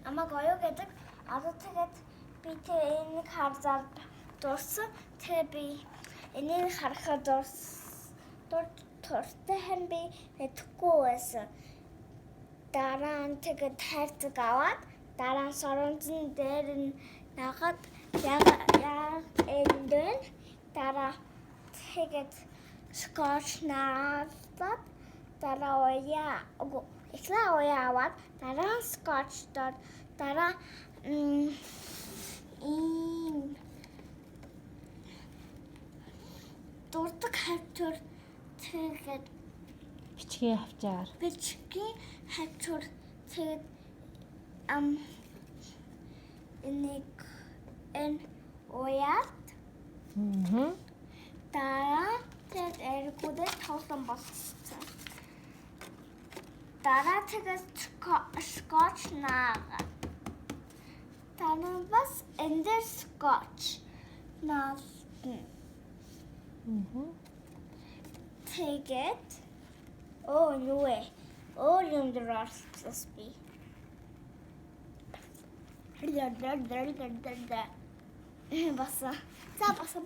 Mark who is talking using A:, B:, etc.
A: намайг оюу гэдэг. Одоо тэгээд би энийг харзаад дууссан. Тэгээ би энийг харахад дуртай хэн би мэдэхгүй байсан. Дараа нь тэгээд хайрцаг аваад дараа нь соронзон дээр нь нагаад яг эндэн дараа тэгээд скотч наагаад дараа уяаваад дараа скотч дараа дуртай хавчур тэгээд
B: Бичгийн хавчаар.
A: бичгийн хавчур тэгээд энэ уяад дараа тэгээд эргүүдээ тоглон болсон. Дараа тэгээд скотч наагаад дараа бас энэ скотч наасан. Тэгээд юм дөрөвс би. Баса. За баса.